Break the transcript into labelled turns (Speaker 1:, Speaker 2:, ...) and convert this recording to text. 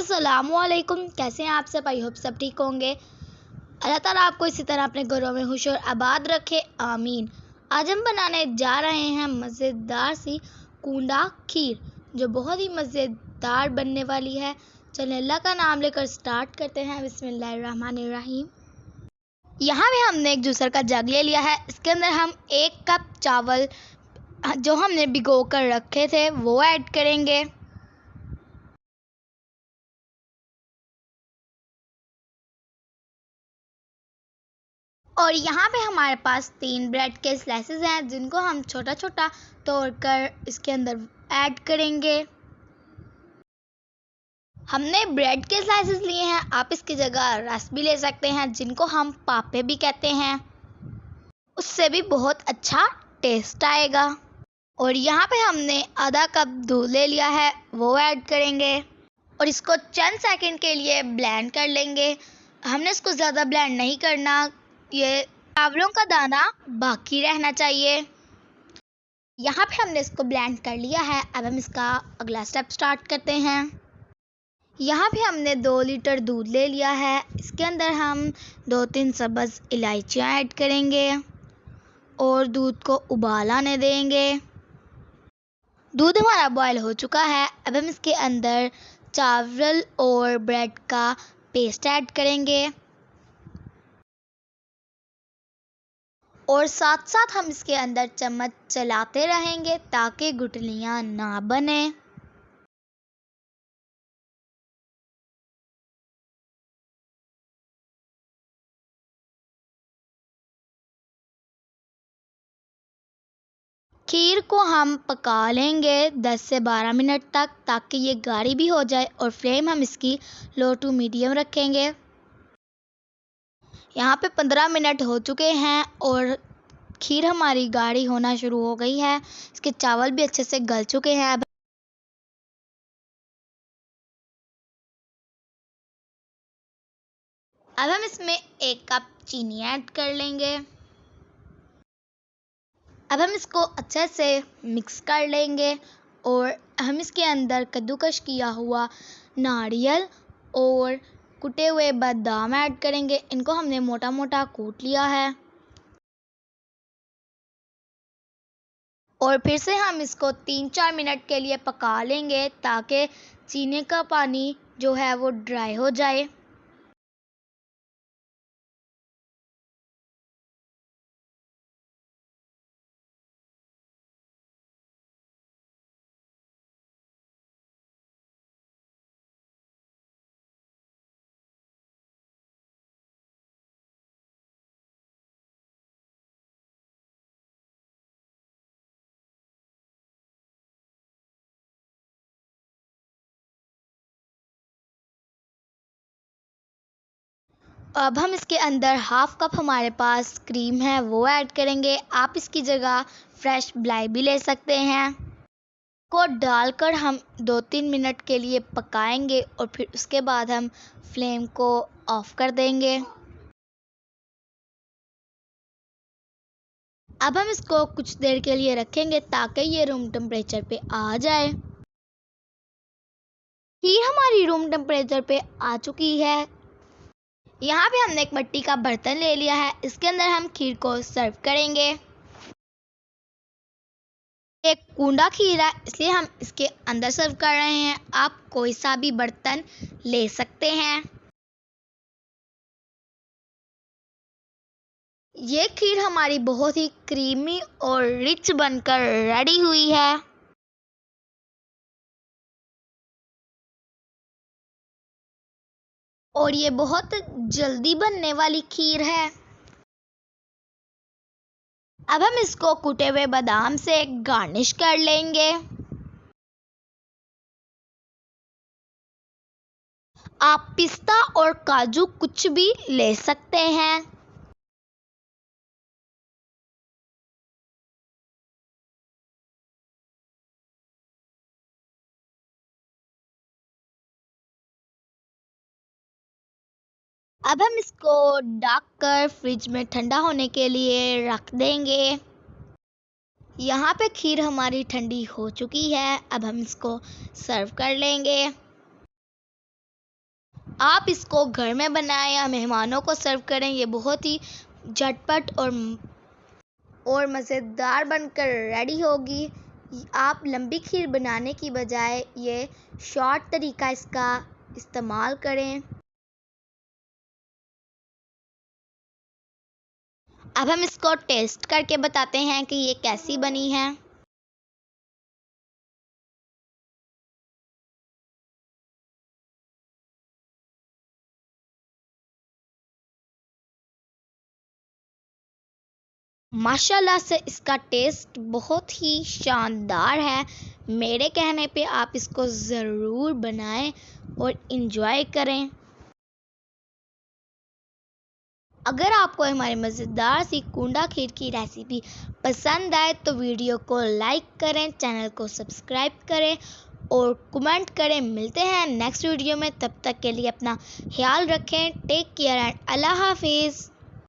Speaker 1: अस्सलामुअलैकुम। कैसे हैं आप सब? आई होप सब ठीक होंगे। अल्लाह ताला आपको इसी तरह अपने घरों में खुश और आबाद रखे, आमीन। आज हम बनाने जा रहे हैं मज़ेदार सी कूंडा खीर, जो बहुत ही मज़ेदार बनने वाली है। चलिए अल्लाह का नाम लेकर स्टार्ट करते हैं। बिस्मिल्लाहिर्रहमानिर्रहीम। यहाँ भी हमने एक जूसर का जग ले लिया है। इसके अंदर हम 1 कप चावल जो हमने भिगो कर रखे थे वो ऐड करेंगे। और यहाँ पे हमारे पास 3 ब्रेड के स्लाइसेस हैं, जिनको हम छोटा छोटा तोड़कर इसके अंदर ऐड करेंगे। हमने ब्रेड के स्लाइसेस लिए हैं, आप इसकी जगह रस भी ले सकते हैं, जिनको हम पापे भी कहते हैं। उससे भी बहुत अच्छा टेस्ट आएगा। और यहाँ पे हमने आधा कप दूध ले लिया है, वो ऐड करेंगे और इसको चंद सेकंड के लिए ब्लेंड कर लेंगे। हमने इसको ज़्यादा ब्लेंड नहीं करना, ये चावलों का दाना बाकी रहना चाहिए। यहाँ पे हमने इसको ब्लेंड कर लिया है। अब हम इसका अगला स्टेप स्टार्ट करते हैं। यहाँ पे हमने 2 लीटर दूध ले लिया है। इसके अंदर हम 2-3 सब्ज़ इलायचियाँ ऐड करेंगे और दूध को उबाल आने देंगे। दूध हमारा बॉयल हो चुका है। अब हम इसके अंदर चावल और ब्रेड का पेस्ट ऐड करेंगे और साथ साथ हम इसके अंदर चम्मच चलाते रहेंगे ताकि गुठलियाँ ना बने। खीर को हम पका लेंगे 10 से 12 मिनट तक, ताकि ये गाढ़ी भी हो जाए। और फ्लेम हम इसकी लो टू मीडियम रखेंगे। यहाँ पे 15 मिनट हो चुके हैं और खीर हमारी गाढ़ी होना शुरू हो गई है। इसके चावल भी अच्छे से गल चुके हैं। अब हम इसमें 1 कप चीनी ऐड कर लेंगे। अब हम इसको अच्छे से मिक्स कर लेंगे और हम इसके अंदर कद्दूकश किया हुआ नारियल और कुटे हुए बादाम ऐड करेंगे। इनको हमने मोटा मोटा कूट लिया है और फिर से हम इसको 3-4 मिनट के लिए पका लेंगे, ताकि चीनी का पानी जो है वो ड्राई हो जाए। अब हम इसके अंदर 1/2 कप हमारे पास क्रीम है, वो ऐड करेंगे। आप इसकी जगह फ्रेश मलाई भी ले सकते हैं। को डालकर हम 2-3 मिनट के लिए पकाएंगे और फिर उसके बाद हम फ्लेम को ऑफ कर देंगे। अब हम इसको कुछ देर के लिए रखेंगे ताकि ये रूम टेम्परेचर पे आ जाए। खीर हमारी रूम टेम्परेचर पे आ चुकी है। यहाँ पे हमने एक मिट्टी का बर्तन ले लिया है। इसके अंदर हम खीर को सर्व करेंगे। एक कूंडा खीर है, इसलिए हम इसके अंदर सर्व कर रहे हैं। आप कोई सा भी बर्तन ले सकते हैं। ये खीर हमारी बहुत ही क्रीमी और रिच बनकर रेडी हुई है। और ये बहुत जल्दी बनने वाली खीर है। अब हम इसको कुटे हुए बादाम से गार्निश कर लेंगे। आप पिस्ता और काजू कुछ भी ले सकते हैं। अब हम इसको ढक कर फ्रिज में ठंडा होने के लिए रख देंगे। यहाँ पे खीर हमारी ठंडी हो चुकी है। अब हम इसको सर्व कर लेंगे। आप इसको घर में बनाएं या मेहमानों को सर्व करें, ये बहुत ही झटपट और मज़ेदार बनकर रेडी होगी। आप लंबी खीर बनाने की बजाय ये शॉर्ट तरीका इसका इस्तेमाल करें। अब हम इसको टेस्ट करके बताते हैं कि ये कैसी बनी है। माशाल्लाह से इसका टेस्ट बहुत ही शानदार है। मेरे कहने पे आप इसको ज़रूर बनाएं और इन्जॉय करें। अगर आपको हमारी मज़ेदार सी कूंडा खीर की रेसिपी पसंद आए तो वीडियो को लाइक करें, चैनल को सब्सक्राइब करें और कमेंट करें। मिलते हैं नेक्स्ट वीडियो में, तब तक के लिए अपना ख्याल रखें। टेक केयर एंड अल्लाह हाफिज़।